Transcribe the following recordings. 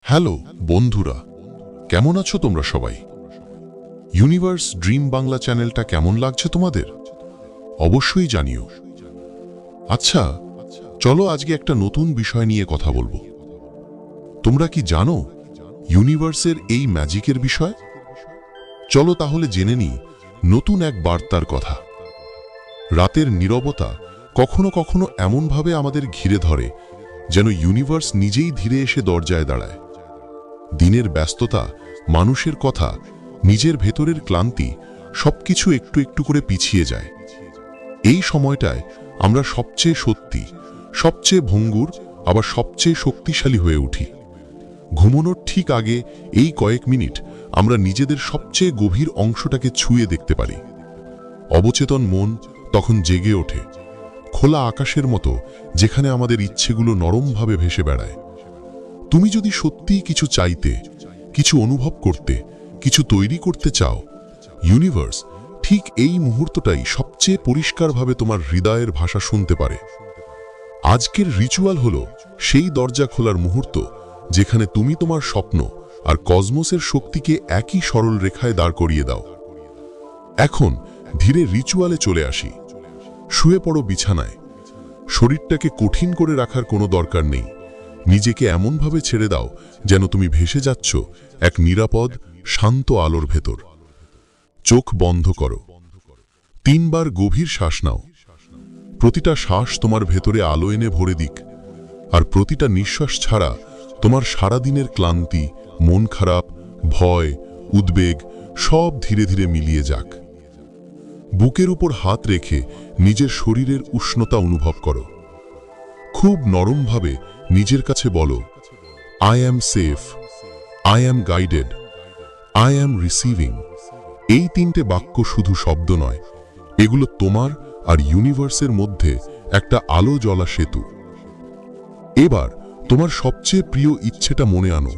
Hello বন্ধুরা, কেমন আছো তোমরা সবাই? ইউনিভার্স ড্রিম বাংলা চ্যানেলটা কেমন লাগছে তোমাদের? অবশ্যই জানিও। আচ্ছা, চলো আজকে একটা নতুন বিষয় নিয়ে কথা বলবো। তোমরা কি জানো ইউনিভার্সের এই ম্যাজিকের বিষয়? চলো তাহলে জেনে নিই নতুন এক বার্তার কথা। রাতের নীরবতা কখনো কখনো এমনভাবে আমাদের ঘিরে ধরে যেন ইউনিভার্স নিজেই ধীরে এসে দরজায় দাঁড়ায়। দিনের ব্যস্ততা, মানুষের কথা, নিজের ভেতরের ক্লান্তি সবকিছু একটু একটু করে পিছিয়ে যায়। এই সময়টায় আমরা সবচেয়ে সত্যি, সবচেয়ে ভঙ্গুর, আবার সবচেয়ে শক্তিশালী হয়ে উঠি। ঘুমানোর ঠিক আগে এই কয়েক মিনিট আমরা নিজেদের সবচেয়ে গভীর অংশটাকে ছুঁয়ে দেখতে পারি। অবচেতন মন তখন জেগে ওঠে, খোলা আকাশের মতো, যেখানে আমাদের ইচ্ছেগুলো নরমভাবে ভেসে বেড়ায়। তুমি যদি সত্যিই কিছু চাইতে, কিছু অনুভব করতে, কিছু তৈরি করতে চাও, ইউনিভার্স ঠিক এই মুহূর্তটাই সবচেয়ে পরিষ্কারভাবে তোমার হৃদয়ের ভাষা শুনতে পারে। আজকের রিচুয়াল হলো সেই দরজা খোলার মুহূর্ত, যেখানে তুমি তোমার স্বপ্ন আর কসমোসের শক্তিকে একই সরল রেখায় দাঁড় করিয়ে দাও। এখন ধীরে রিচুয়ালে চলে আসি। শুয়ে পড়ো বিছানায়। শরীরটাকে কঠিন করে রাখার কোনো দরকার নেই। নিজেকে এমনভাবে ছেড়ে দাও যেন তুমি ভেসে যাচ্ছ এক নিরাপদ, শান্ত আলোর ভেতর। চোখ বন্ধ করো। 3 বার গভীর শ্বাস নাও। প্রতিটা শ্বাস তোমার ভেতরে আলো এনে ভরে দিক, আর প্রতিটা নিঃশ্বাস ছাড়া তোমার সারাদিনের ক্লান্তি, মন খারাপ, ভয়, উদ্বেগ সব ধীরে ধীরে মিলিয়ে যাক। বুকের উপর হাত রেখে নিজের শরীরের উষ্ণতা অনুভব করো। খুব নরমভাবে নিজের কাছে বলো, I am safe, I am guided, I am receiving. এই 3টে বাক্য শুধু শব্দ নয়, এগুলো তোমার আর ইউনিভার্সের মধ্যে একটা আলো জ্বলা সেতু। এবার তোমার সবচেয়ে প্রিয় ইচ্ছেটা মনে আনো,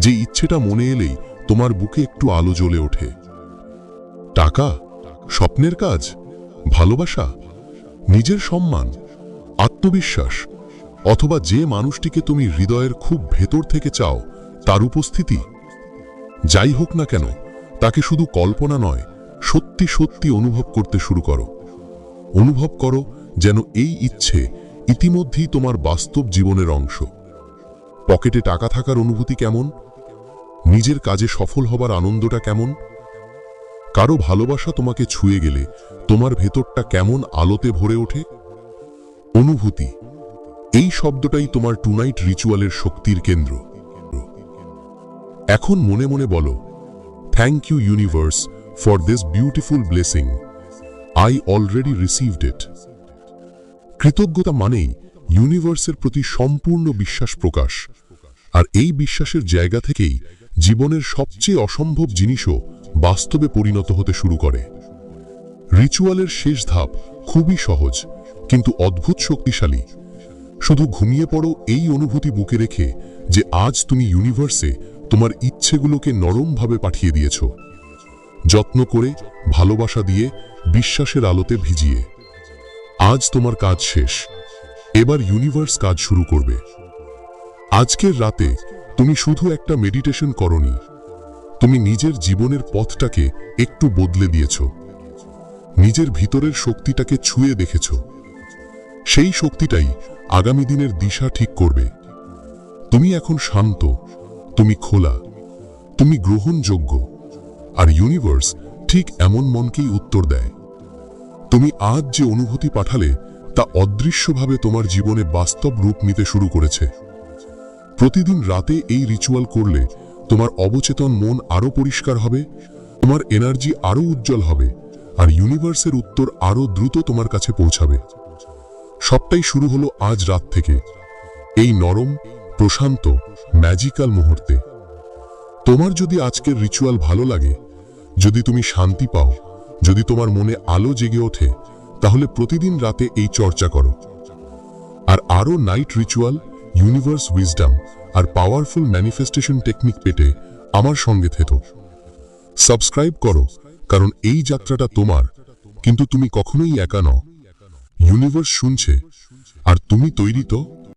যে ইচ্ছেটা মনে এলেই তোমার বুকে একটু আলো জ্বলে ওঠে। টাকা, স্বপ্নের কাজ, ভালোবাসা, নিজের সম্মান, আত্মবিশ্বাস, অথবা যে মানুষটিকে তুমি হৃদয়ের খুব ভেতর থেকে চাও তার উপস্থিতি। যাই হোক না কেন, তাকে শুধু কল্পনা নয়, সত্যি সত্যি অনুভব করতে শুরু করো। অনুভব করো যেন এই ইচ্ছে ইতিমধ্যেই তোমার বাস্তব জীবনের অংশ। পকেটে টাকা থাকার অনুভূতি কেমন? নিজের কাজে সফল হবার আনন্দটা কেমন? কারো ভালোবাসা তোমাকে ছুঁয়ে গেলে তোমার ভেতরটা কেমন আলোতে ভরে ওঠে? অনুভূতি, এই শব্দটাই তোমার টুনাইট রিচুয়ালের শক্তির কেন্দ্র। এখন মনে মনে বলো, thank you universe for this beautiful blessing, I already received it. কৃতজ্ঞতা মানেই ইউনিভার্সের প্রতি সম্পূর্ণ বিশ্বাস প্রকাশ, আর এই বিশ্বাসের জায়গা থেকেই জীবনের সবচেয়ে অসম্ভব জিনিসও বাস্তবে পরিণত হতে শুরু করে। রিচুয়ালের শেষ ধাপ খুবই সহজ, কিন্তু অদ্ভুত শক্তিশালী। শুধু ঘুমিয়ে পড়ো এই অনুভূতি বুকে রেখে যে আজ তুমি ইউনিভার্সে তোমার ইচ্ছেগুলোকে নরমভাবে পাঠিয়ে দিয়েছ, যত্ন করে, ভালোবাসা দিয়ে, বিশ্বাসের আলোতে ভিজিয়ে। আজ তোমার কাজ শেষ, এবার ইউনিভার্স কাজ শুরু করবে। আজকের রাতে তুমি শুধু একটা মেডিটেশন করনি, তুমি নিজের জীবনের পথটাকে একটু বদলে দিয়েছ। নিজের ভিতরের শক্তিটাকে ছুঁয়ে দেখেছ। সেই শক্তিটাই আগামী দিনের দিশা ঠিক করবে। তুমি এখন শান্ত, তুমি খোলা, তুমি গ্রহণযোগ্য, আর ইউনিভার্স ঠিক এমন মনকেই উত্তর দেয়। তুমি আজ যে অনুভূতি পাঠালে তা অদৃশ্যভাবে তোমার জীবনে বাস্তব রূপ নিতে শুরু করেছে। প্রতিদিন রাতে এই রিচুয়াল করলে তোমার অবচেতন মন আরো পরিষ্কার হবে, তোমার এনার্জি আরো উজ্জ্বল হবে, আর ইউনিভার্সের উত্তর আরো দ্রুত তোমার কাছে পৌঁছাবে। সবটাই শুরু হলো আজ রাত থেকে, এই নরম, প্রশান্ত, ম্যাজিক্যাল মুহূর্তে। তোমার যদি আজকের রিচুয়াল ভালো লাগে, যদি তুমি শান্তি পাও, যদি তোমার মনে আলো জেগে ওঠে, তাহলে প্রতিদিন রাতে এই চর্চা করো। আর আরো নাইট রিচুয়াল, ইউনিভার্স উইজডম আর পাওয়ারফুল ম্যানিফেস্টেশন টেকনিক পেতে আমার সঙ্গে থেকো। সাবস্ক্রাইব করো, কারণ এই যাত্রাটা তোমার, কিন্তু তুমি কখনোই একা নও। ইউনিভার্স শুনছে, আর তুমি তৈরি তো।